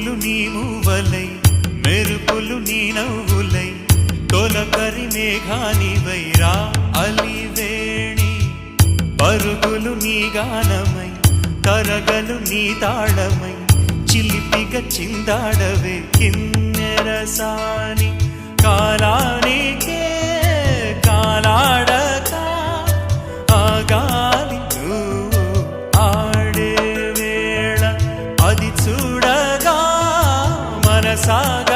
పువ్వులు నీ మూవలై మెరుపులు నీ నవ్వులై తొలకరి మేఘానివై రా అలివేణి పరుగులు నీ గానమై తరగలు నీ తాళమై చిలిపిగా చిందాడవే కిన్నెరసాని కాలానికే కాలాడక ఆగాలి నువ్వు ఆడే వేళ అది చూడగా మనసాగ